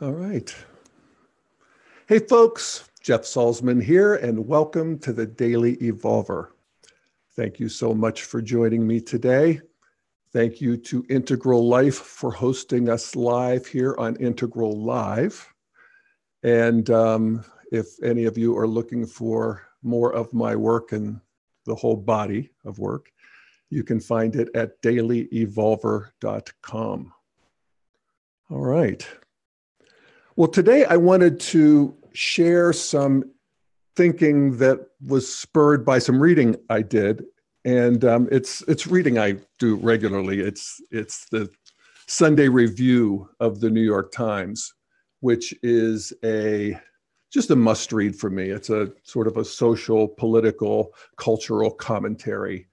All right. Hey, folks, Jeff Salzman here, and welcome to the Daily Evolver. Thank you so much for joining me today. Thank you to Integral Life for hosting us live here on Integral Live. And if any of you are looking for more of my work and the whole body of work, you can find it at dailyevolver.com. All right. Well, today I wanted to share some thinking that was spurred by some reading I did. And it's reading I do regularly. It's the Sunday Review of the New York Times, which is just a must read for me. It's a sort of a social, political, cultural commentary,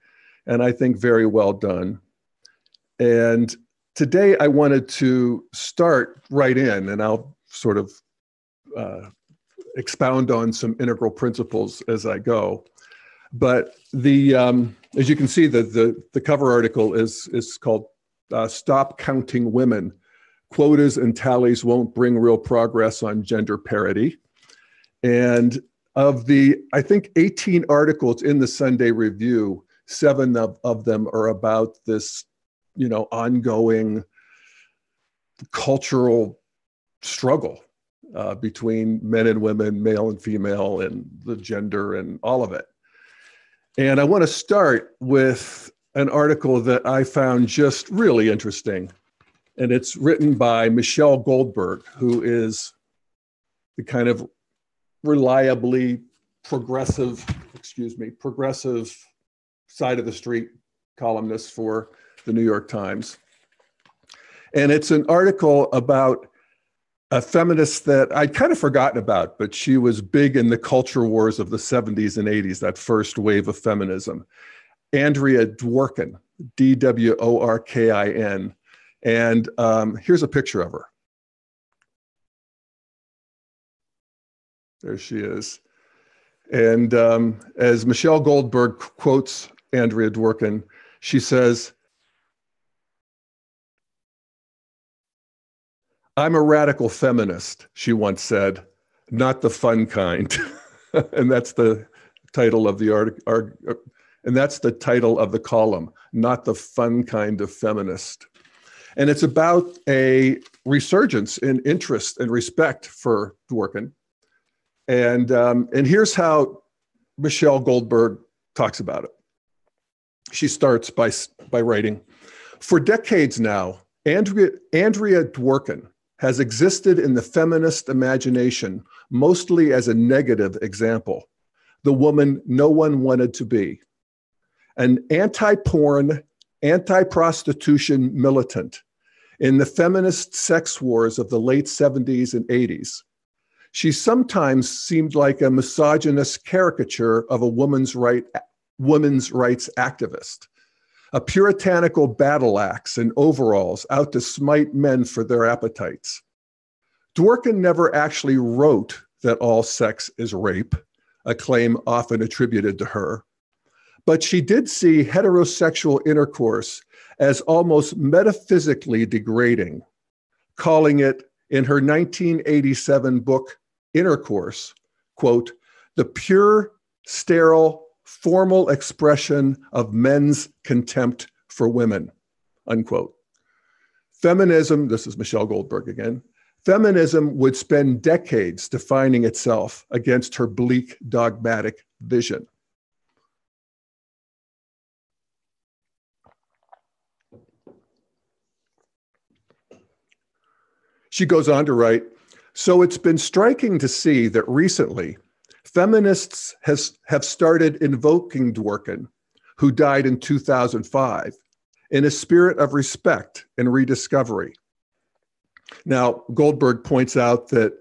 and I think very well done. And today I wanted to start right in, and I'll sort of expound on some integral principles as I go. But as you can see, the cover article is called "Stop Counting Women. Quotas and tallies won't bring real progress on gender parity." And of the, I think, 18 articles in the Sunday Review, 7 of them are about this, ongoing cultural struggle between men and women, male and female, and the gender and all of it. And I want to start with an article that I found just really interesting. And it's written by Michelle Goldberg, who is the kind of reliably progressive side of the street columnist for the New York Times. And it's an article about a feminist that I'd kind of forgotten about, but she was big in the culture wars of the 70s and 80s, that first wave of feminism. Andrea Dworkin, Dworkin. And here's a picture of her. There she is. And as Michelle Goldberg quotes Andrea Dworkin, she says, "I'm a radical feminist," she once said, "not the fun kind." And that's the title of the article, and that's the title of the column, "Not the Fun Kind of Feminist." And it's about a resurgence in interest and respect for Dworkin. And here's how Michelle Goldberg talks about it. She starts by writing, "For decades now, Andrea Dworkin has existed in the feminist imagination mostly as a negative example, the woman no one wanted to be. An anti-porn, anti-prostitution militant in the feminist sex wars of the late 70s and 80s. She sometimes seemed like a misogynist caricature of a women's rights activist, a puritanical battle axe in overalls out to smite men for their appetites. Dworkin never actually wrote that all sex is rape, a claim often attributed to her, but she did see heterosexual intercourse as almost metaphysically degrading, calling it, in her 1987 book, Intercourse, quote, "the pure, sterile, formal expression of men's contempt for women," unquote. Feminism, this is Michelle Goldberg again, feminism would spend decades defining itself against her bleak, dogmatic vision. She goes on to write, "So it's been striking to see that recently, feminists have started invoking Dworkin, who died in 2005, in a spirit of respect and rediscovery." Now, Goldberg points out that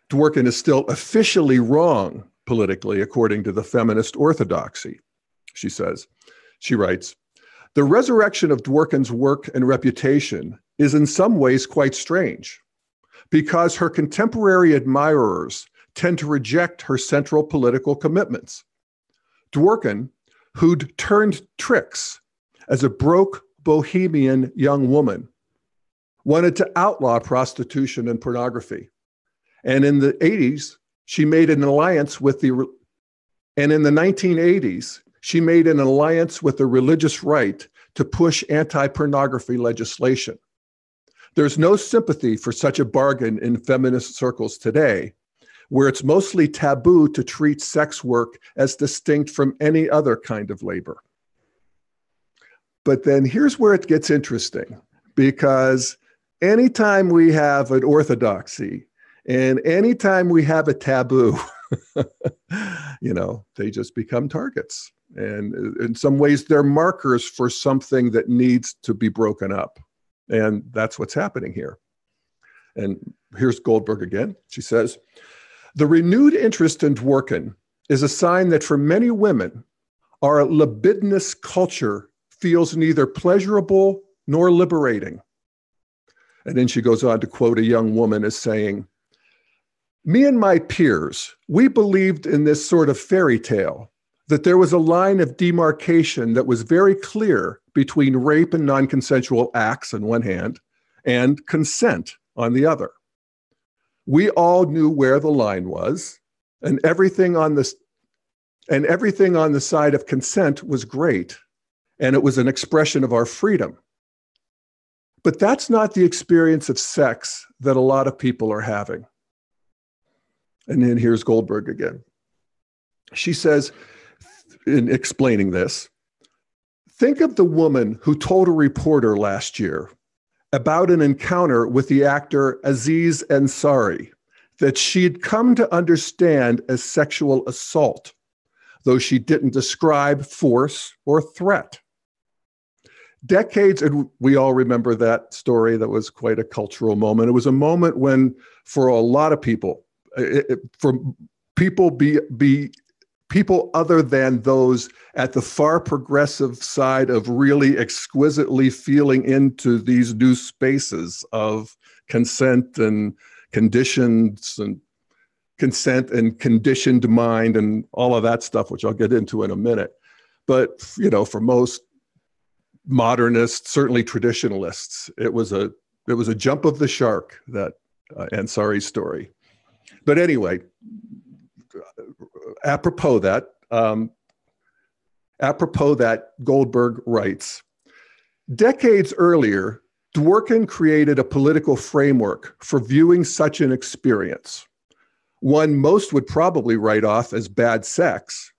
Dworkin is still officially wrong politically, according to the feminist orthodoxy. She writes, "The resurrection of Dworkin's work and reputation is in some ways quite strange, because her contemporary admirers tend to reject her central political commitments. Dworkin, who'd turned tricks as a broke bohemian young woman, wanted to outlaw prostitution and pornography, And in the 80s, she made an alliance with and in the 1980s, she made an alliance with the religious right to push anti-pornography legislation. There's no sympathy for such a bargain in feminist circles today, where it's mostly taboo to treat sex work as distinct from any other kind of labor. But then here's where it gets interesting, because anytime we have an orthodoxy and anytime we have a taboo, they just become targets. And in some ways, they're markers for something that needs to be broken up. And that's what's happening here. And here's Goldberg again. She says, the renewed interest in Dworkin is a sign that for many women, our libidinous culture feels neither pleasurable nor liberating. And then she goes on to quote a young woman as saying, me and my peers, we believed in this sort of fairy tale, that there was a line of demarcation that was very clear between rape and non-consensual acts on one hand and consent on the other. We all knew where the line was, and everything on the side of consent was great, and it was an expression of our freedom. But that's not the experience of sex that a lot of people are having. And then here's Goldberg again. She says, in explaining this, think of the woman who told a reporter last year about an encounter with the actor Aziz Ansari that she'd come to understand as sexual assault, though she didn't describe force or threat. Decades, and we all remember that story. That was quite a cultural moment. It was a moment when, for a lot of people, people other than those at the far progressive side of really exquisitely feeling into these new spaces of consent and conditions and consent and conditioned mind and all of that stuff, which I'll get into in a minute. But, for most modernists, certainly traditionalists, it was a jump of the shark, that Ansari story. But anyway, apropos that, Goldberg writes, decades earlier, Dworkin created a political framework for viewing such an experience, one most would probably write off as bad sex,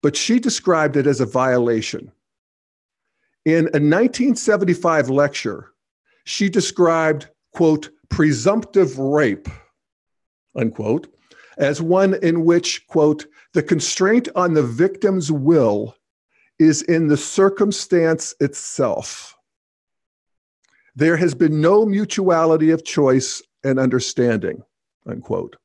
but she described it as a violation. In a 1975 lecture, she described, quote, presumptive rape, unquote, as one in which, quote, the constraint on the victim's will is in the circumstance itself. There has been no mutuality of choice and understanding, unquote.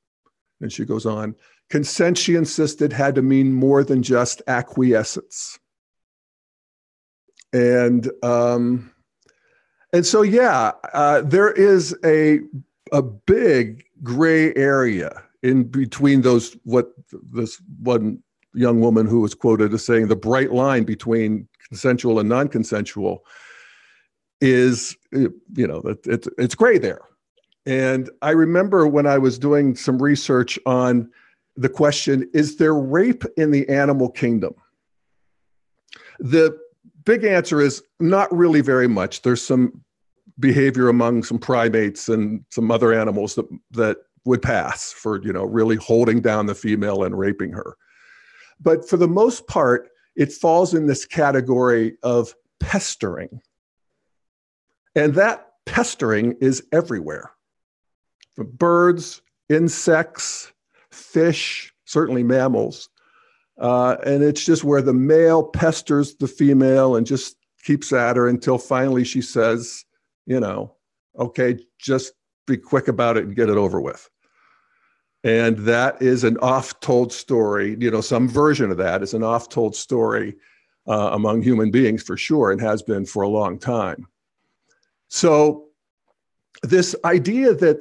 And she goes on, consent, she insisted, had to mean more than just acquiescence. And so, there is a big gray area in between this one young woman who was quoted as saying the bright line between consensual and non-consensual is, it's gray there. And I remember when I was doing some research on the question, is there rape in the animal kingdom? The big answer is not really very much. There's some behavior among some primates and some other animals that would pass for, really holding down the female and raping her. But for the most part, it falls in this category of pestering. And that pestering is everywhere. From birds, insects, fish, certainly mammals. And it's just where the male pesters the female and just keeps at her until finally she says, okay, just be quick about it and get it over with. And that is an oft-told story. Some version of that is an oft-told story among human beings for sure, and has been for a long time. So this idea that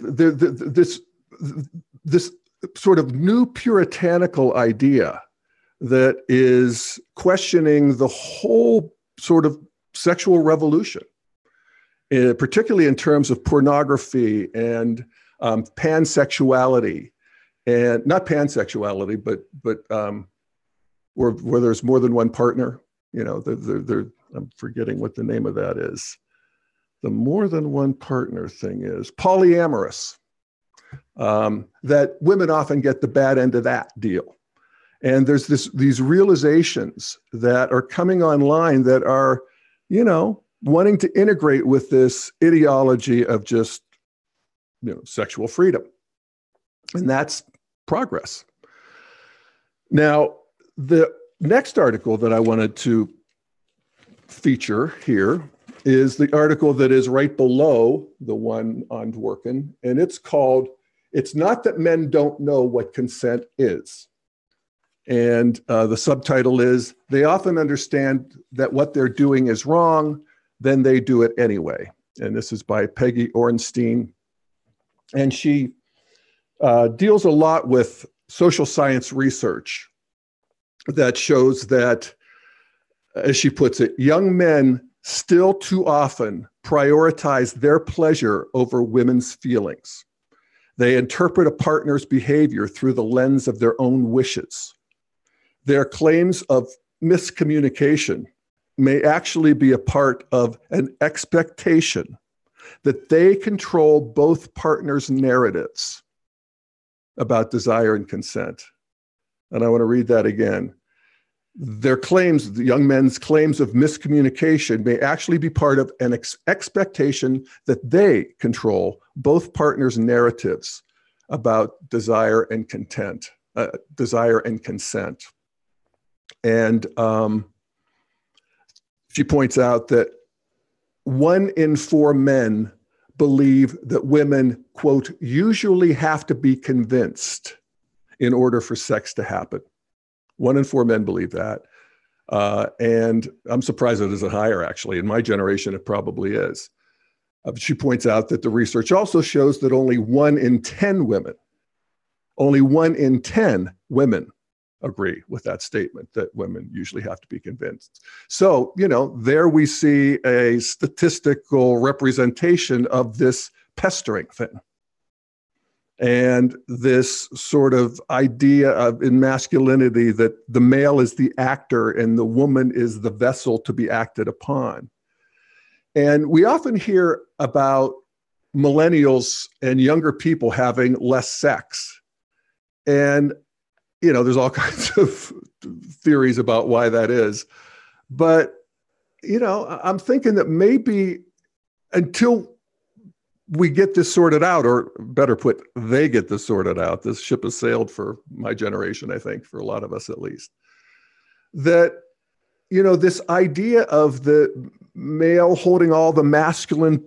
this sort of new puritanical idea that is questioning the whole sort of sexual revolution, particularly in terms of pornography and pansexuality, and not pansexuality, but where there's more than one partner. You know, I'm forgetting what the name of that is. The more than one partner thing is polyamorous. That women often get the bad end of that deal. And there's these realizations that are coming online that are, you know, wanting to integrate with this ideology of just, you know, sexual freedom. And that's progress. Now, the next article that I wanted to feature here is the article that is right below the one on Dworkin, and it's called, "It's Not That Men Don't Know What Consent Is." And the subtitle is, "They Often Understand That What They're Doing Is Wrong, Then They Do It Anyway." And this is by Peggy Orenstein. And she deals a lot with social science research that shows that, as she puts it, young men still too often prioritize their pleasure over women's feelings. They interpret a partner's behavior through the lens of their own wishes. Their claims of miscommunication may actually be a part of an expectation that they control both partners' narratives about desire and consent. And I want to read that again. Their claims, the young men's claims of miscommunication may actually be part of an expectation that they control both partners' narratives about desire and consent. And she points out that 1 in 4 men believe that women, quote, usually have to be convinced in order for sex to happen. 1 in 4 men believe that. And I'm surprised it isn't higher, actually. In my generation, it probably is. She points out that the research also shows that only 1 in 10 women agree with that statement, that women usually have to be convinced. So, you know, there we see a statistical representation of this pestering thing. And this sort of idea of in masculinity that the male is the actor and the woman is the vessel to be acted upon. And we often hear about millennials and younger people having less sex. And, you know, there's all kinds of theories about why that is. But, you know, I'm thinking that maybe until we get this sorted out, or better put, they get this sorted out. This ship has sailed for my generation, I think, for a lot of us at least. That, you know, this idea of the male holding all the masculine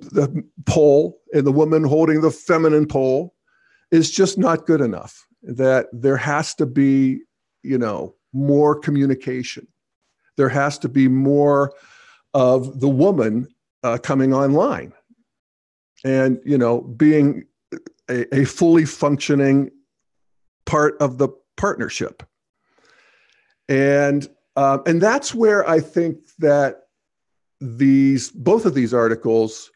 pole and the woman holding the feminine pole is just not good enough. That there has to be, you know, more communication. There has to be more of the woman coming online. And, you know, being a fully functioning part of the partnership. And that's where I think that both of these articles,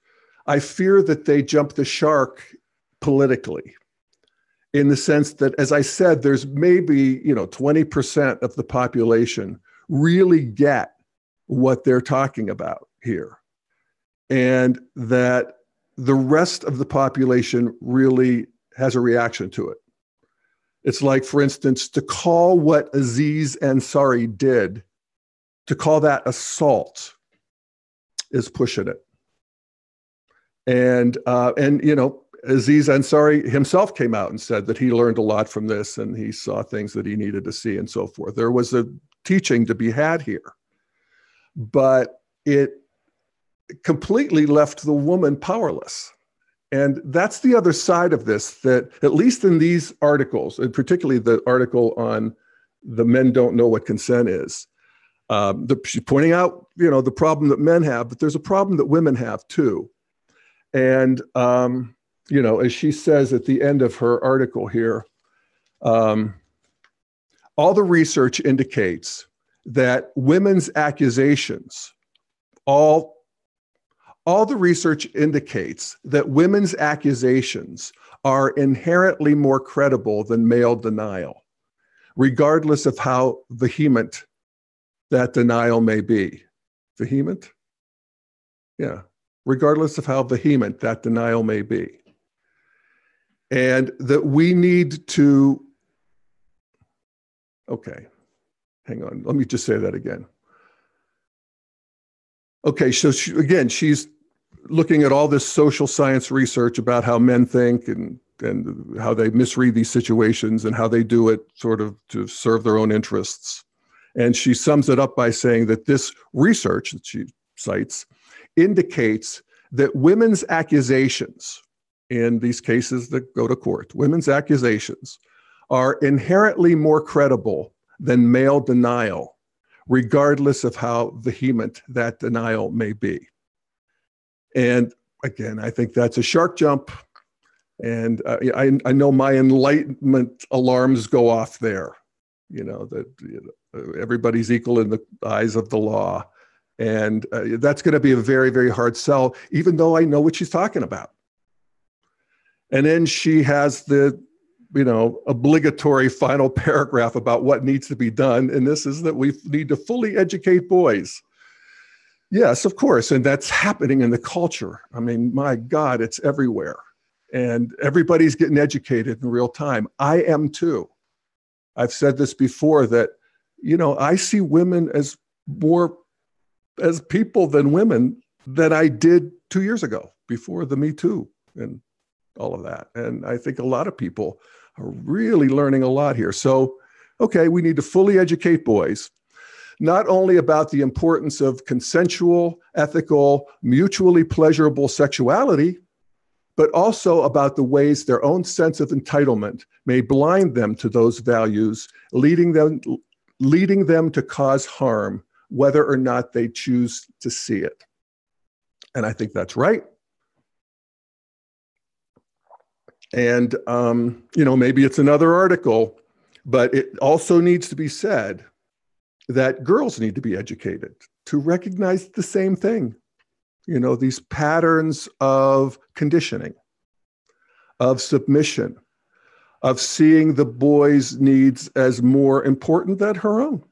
I fear that they jump the shark politically, in the sense that, as I said, there's maybe, you know, 20% of the population really get what they're talking about here. And that the rest of the population really has a reaction to it. It's like, for instance, to call what Aziz Ansari did, to call that assault, is pushing it. And you know, Aziz Ansari himself came out and said that he learned a lot from this and he saw things that he needed to see and so forth. There was a teaching to be had here, but it completely left the woman powerless. And that's the other side of this, that at least in these articles, and particularly the article on the men don't know what consent is, she's pointing out, you know, the problem that men have, but there's a problem that women have too. And, you know, as she says at the end of her article here, all the research indicates that women's accusations, all all the research indicates that women's accusations are inherently more credible than male denial, regardless of how vehement that denial may be. Vehement? Yeah, regardless of how vehement that denial may be. And that we need to, okay, hang on, let me just say that again. Okay, so she's looking at all this social science research about how men think and how they misread these situations and how they do it sort of to serve their own interests. And she sums it up by saying that this research that she cites indicates that women's accusations, in these cases that go to court, women's accusations are inherently more credible than male denial, regardless of how vehement that denial may be. And again, I think that's a shark jump. And I know my enlightenment alarms go off there, that everybody's equal in the eyes of the law. And that's going to be a very, very hard sell, even though I know what she's talking about. And then she has the, obligatory final paragraph about what needs to be done. And this is that we need to fully educate boys. Yes, of course. And that's happening in the culture. I mean, my God, it's everywhere. And everybody's getting educated in real time. I am too. I've said this before that, I see women as more as people than women than I did 2 years ago before the Me Too and all of that. And I think a lot of people are really learning a lot here. So, okay, we need to fully educate boys, not only about the importance of consensual, ethical, mutually pleasurable sexuality, but also about the ways their own sense of entitlement may blind them to those values, leading them to cause harm, whether or not they choose to see it. And I think that's right. And, maybe it's another article, but it also needs to be said that girls need to be educated to recognize the same thing. These patterns of conditioning, of submission, of seeing the boy's needs as more important than her own,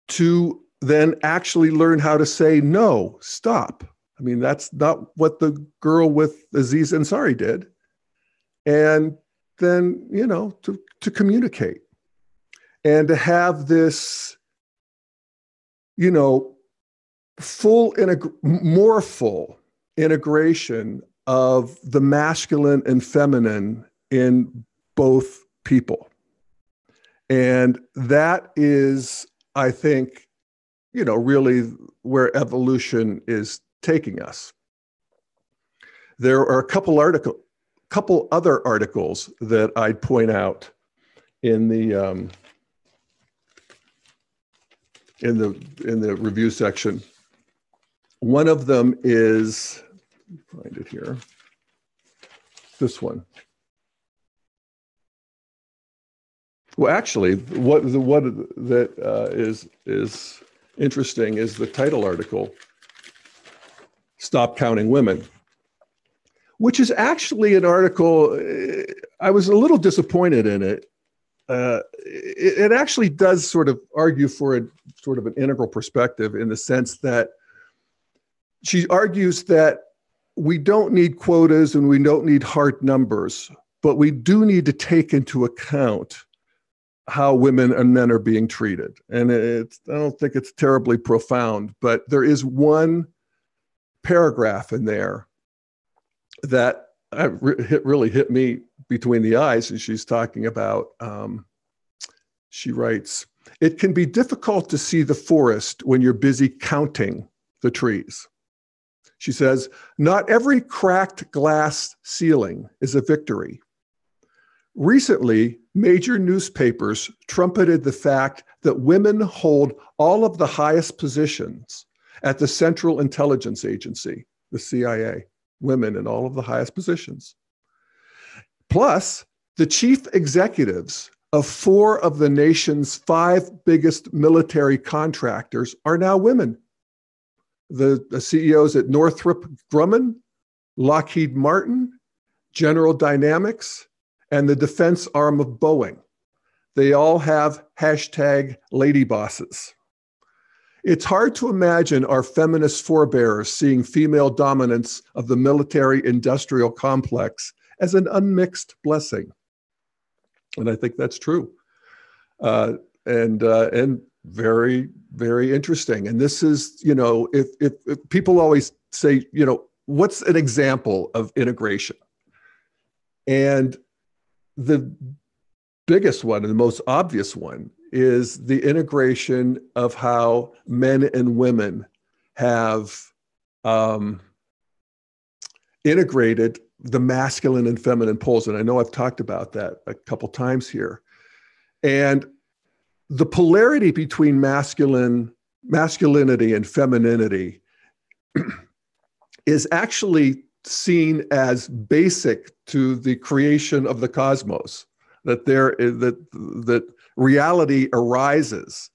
to then actually learn how to say, no, stop. I mean, that's not what the girl with Aziz Ansari did. And then, to communicate and to have this, more full integration of the masculine and feminine in both people. And that is, I think, really where evolution is taking us. There are a couple other articles that I'd point out in the review section. One of them is, find it here, this one. Well, actually, what that is interesting is the title article, "Stop Counting Women," which is actually an article, I was a little disappointed in it. It actually does sort of argue for a sort of an integral perspective in the sense that she argues that we don't need quotas and we don't need hard numbers, but we do need to take into account how women and men are being treated. And I don't think it's terribly profound, but there is one paragraph in there that really hit me between the eyes. And she's talking about, she writes, "It can be difficult to see the forest when you're busy counting the trees." She says, "Not every cracked glass ceiling is a victory. Recently, major newspapers trumpeted the fact that women hold all of the highest positions at the Central Intelligence Agency, the CIA, women in all of the highest positions. Plus, the chief executives of 4 of the nation's 5 biggest military contractors are now women. the CEOs at Northrop Grumman, Lockheed Martin, General Dynamics, and the defense arm of Boeing. They all have hashtag lady bosses. It's hard to imagine our feminist forebears seeing female dominance of the military-industrial complex as an unmixed blessing. And I think that's true. And very, very interesting. And this is, if people always say, what's an example of integration? And the biggest one and the most obvious one is the integration of how men and women have integrated the masculine and feminine poles. And I know I've talked about that a couple times here. And the polarity between masculinity and femininity is actually seen as basic to the creation of the cosmos, that reality arises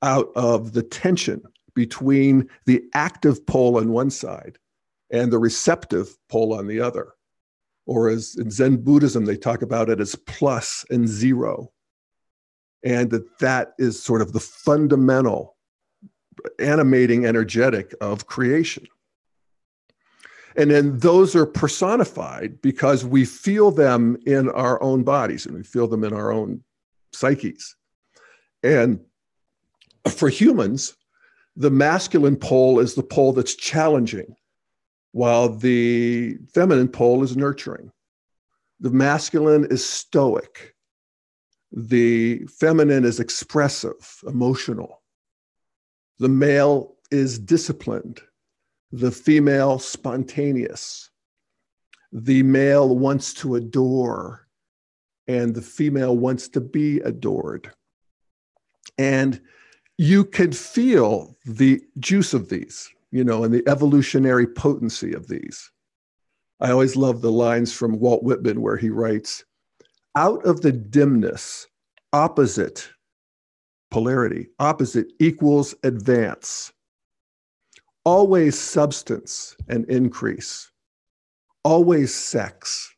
out of the tension between the active pole on one side and the receptive pole on the other. Or as in Zen Buddhism, they talk about it as plus and zero. And that is sort of the fundamental animating energetic of creation. And then those are personified because we feel them in our own bodies and we feel them in our own psyches. And for humans, the masculine pole is the pole that's challenging, while the feminine pole is nurturing. The masculine is stoic. The feminine is expressive, emotional. The male is disciplined. The female, spontaneous. The male wants to adore, and the female wants to be adored. And you can feel the juice of these, and the evolutionary potency of these. I always love the lines from Walt Whitman where he writes, out of the dimness, opposite polarity, opposite equals advance. Always substance and increase. Always sex.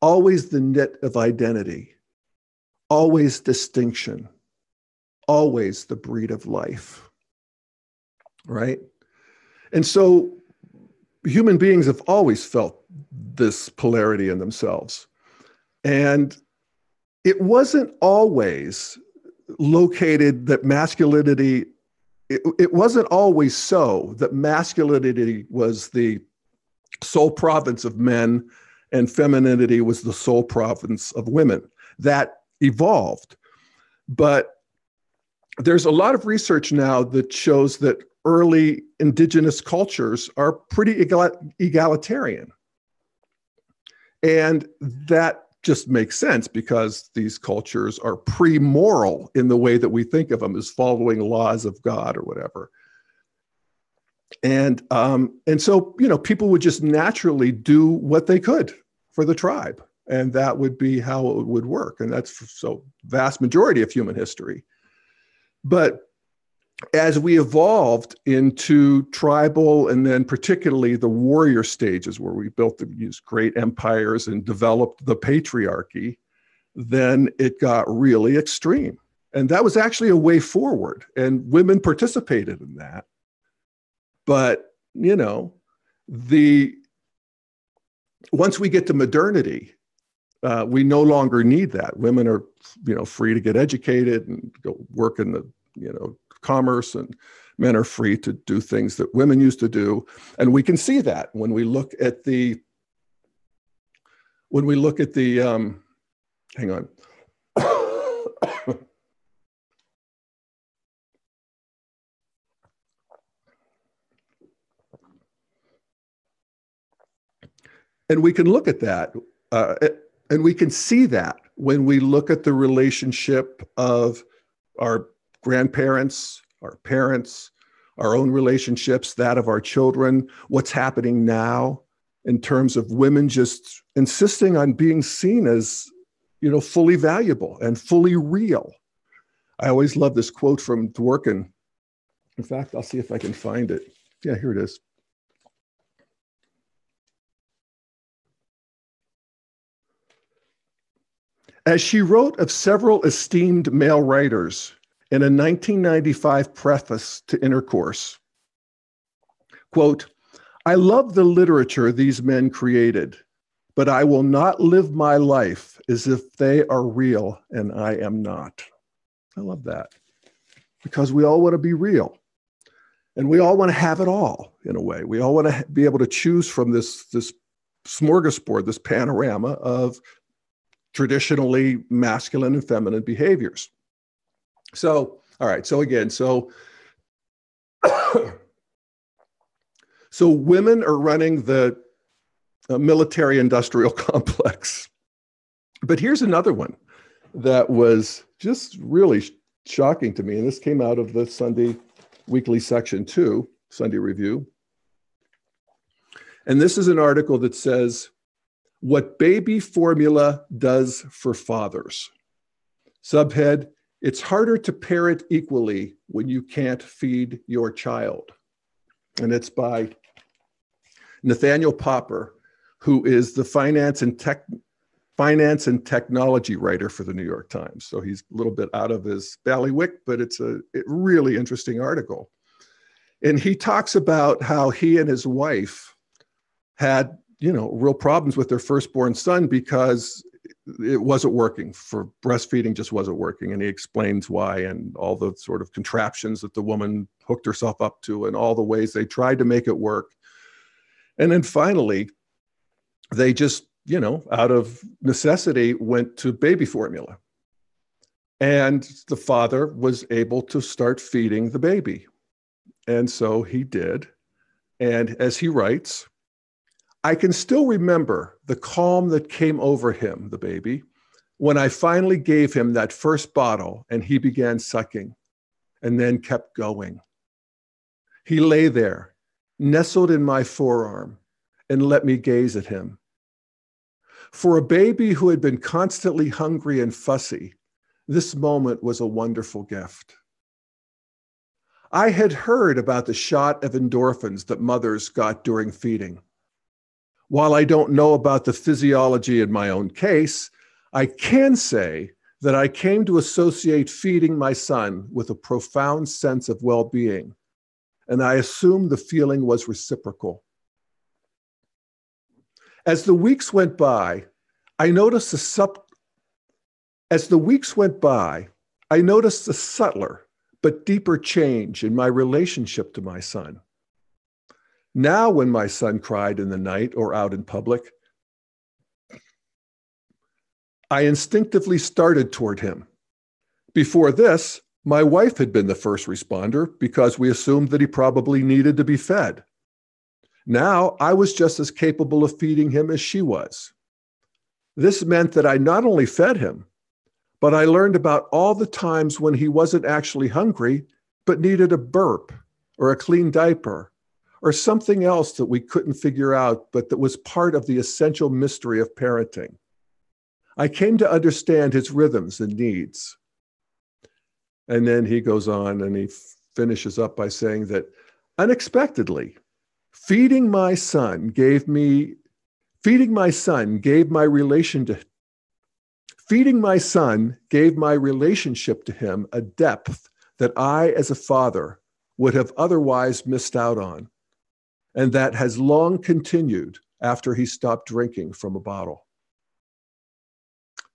Always the knit of identity. Always distinction. Always the breed of life. Right? And so human beings have always felt this polarity in themselves. And it wasn't always located that masculinity, it wasn't always so that masculinity was the sole province of men and femininity was the sole province of women. That evolved. But there's a lot of research now that shows that early indigenous cultures are pretty egalitarian. And that just makes sense because these cultures are pre-moral in the way that we think of them as following laws of God or whatever. And so, people would just naturally do what they could for the tribe. And that would be how it would work. And that's so vast majority of human history. But as we evolved into tribal and then particularly the warrior stages where we built these great empires and developed the patriarchy, then it got really extreme. And that was actually a way forward. And women participated in that. But, once we get to modernity, we no longer need that. Women are, free to get educated and go work in the, commerce, and men are free to do things that women used to do. And we can see that when we look at the, hang on. And we can look at that, and we can see that when we look at the relationship of our grandparents, our parents, our own relationships, that of our children, what's happening now in terms of women just insisting on being seen as, fully valuable and fully real. I always love this quote from Dworkin. In fact, I'll see if I can find it. Yeah, here it is. As she wrote of several esteemed male writers in a 1995 preface to Intercourse, quote, I love the literature these men created, but I will not live my life as if they are real and I am not. I love that, because we all want to be real. And we all want to have it all, in a way. We all want to be able to choose from this smorgasbord, this panorama of traditionally masculine and feminine behaviors. So, all right, so again, so women are running the military-industrial complex. But here's another one that was just really shocking to me, and this came out of the Sunday Weekly Section 2, Sunday Review. And this is an article that says, What Baby Formula Does for Fathers. Subhead, It's harder to parent equally when you can't feed your child. And it's by Nathaniel Popper, who is the finance and technology writer for the New York Times. So he's a little bit out of his bailiwick, but it's a really interesting article. And he talks about how he and his wife had, real problems with their firstborn son because it wasn't working. For breastfeeding just wasn't working. And he explains why, and all the sort of contraptions that the woman hooked herself up to and all the ways they tried to make it work. And then finally, they just, out of necessity, went to baby formula. And the father was able to start feeding the baby. And so he did. And as he writes, I can still remember the calm that came over him, the baby, when I finally gave him that first bottle and he began sucking and then kept going. He lay there, nestled in my forearm, and let me gaze at him. For a baby who had been constantly hungry and fussy, this moment was a wonderful gift. I had heard about the shot of endorphins that mothers got during feeding. While I don't know about the physiology in my own case, I can say that I came to associate feeding my son with a profound sense of well-being, and I assumed the feeling was reciprocal. As the weeks went by, I noticed a subtler but deeper change in my relationship to my son. Now, when my son cried in the night or out in public, I instinctively started toward him. Before this, my wife had been the first responder because we assumed that he probably needed to be fed. Now, I was just as capable of feeding him as she was. This meant that I not only fed him, but I learned about all the times when he wasn't actually hungry, but needed a burp or a clean diaper or something else that we couldn't figure out, but that was part of the essential mystery of parenting. I came to understand his rhythms and needs. And then he goes on and he finishes up by saying that unexpectedly, feeding my son gave my relationship to him a depth that I, as a father, would have otherwise missed out on, and that has long continued after he stopped drinking from a bottle.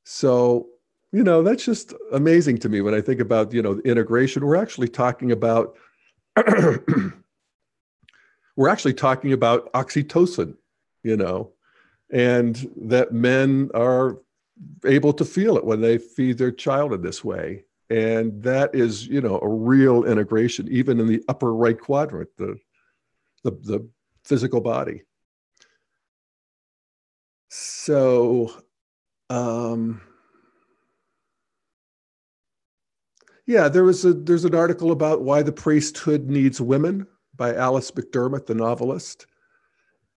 So, that's just amazing to me when I think about, the integration. We're actually talking about oxytocin, and that men are able to feel it when they feed their child in this way. And that is, a real integration, even in the upper right quadrant, the physical body. So, there's an article about Why the Priesthood Needs Women by Alice McDermott, the novelist.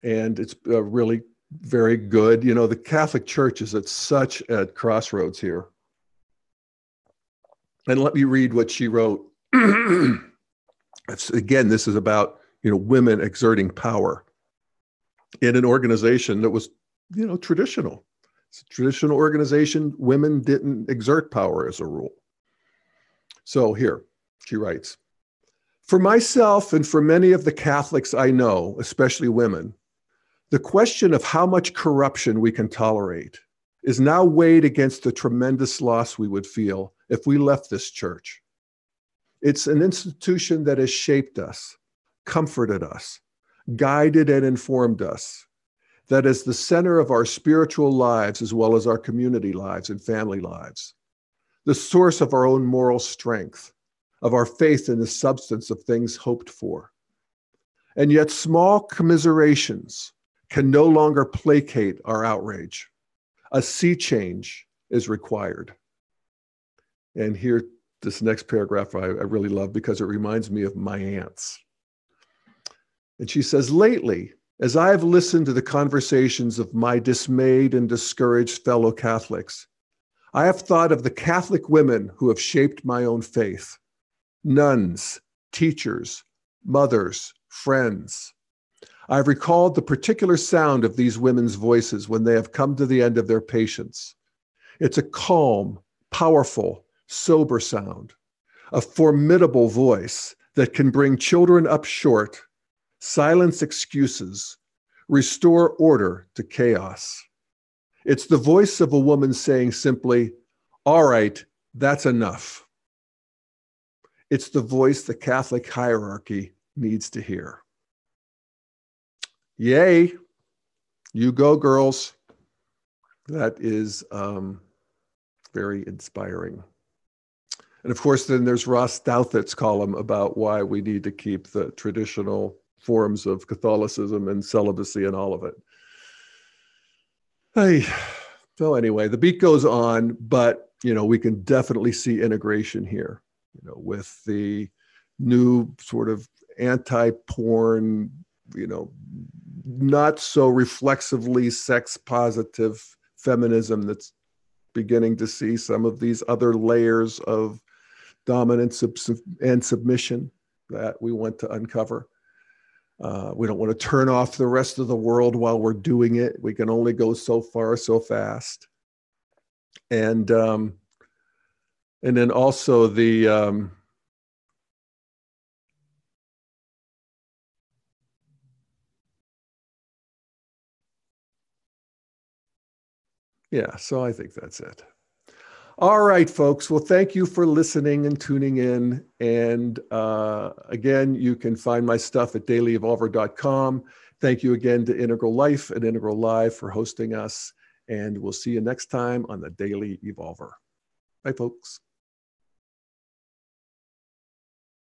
And it's really very good. The Catholic Church is at such a crossroads here. And let me read what she wrote. Again, this is about, women exerting power in an organization that was, traditional. It's a traditional organization. Women didn't exert power as a rule. So here, she writes, for myself and for many of the Catholics I know, especially women, the question of how much corruption we can tolerate is now weighed against the tremendous loss we would feel if we left this church. It's an institution that has shaped us, comforted us, guided and informed us, that is the center of our spiritual lives as well as our community lives and family lives, the source of our own moral strength, of our faith in the substance of things hoped for. And yet small commiserations can no longer placate our outrage. A sea change is required. And here, this next paragraph I really love because it reminds me of my aunts. And she says, lately, as I have listened to the conversations of my dismayed and discouraged fellow Catholics, I have thought of the Catholic women who have shaped my own faith, nuns, teachers, mothers, friends. I've recalled the particular sound of these women's voices when they have come to the end of their patience. It's a calm, powerful, sober sound, a formidable voice that can bring children up short, silence excuses, restore order to chaos. It's the voice of a woman saying simply, all right, that's enough. It's the voice the Catholic hierarchy needs to hear. Yay, you go, girls. That is very inspiring. And of course, then there's Ross Douthat's column about why we need to keep the traditional forms of Catholicism and celibacy and all of it. Hey, so anyway, the beat goes on, but we can definitely see integration here, with the new sort of anti-porn, not so reflexively sex positive feminism that's beginning to see some of these other layers of dominance and submission that we want to uncover. We don't want to turn off the rest of the world while we're doing it. We can only go so far, so fast. And then also the yeah, so I think that's it. All right, folks. Well, thank you for listening and tuning in. And again, you can find my stuff at dailyevolver.com. Thank you again to Integral Life and Integral Live for hosting us. And we'll see you next time on the Daily Evolver. Bye, folks.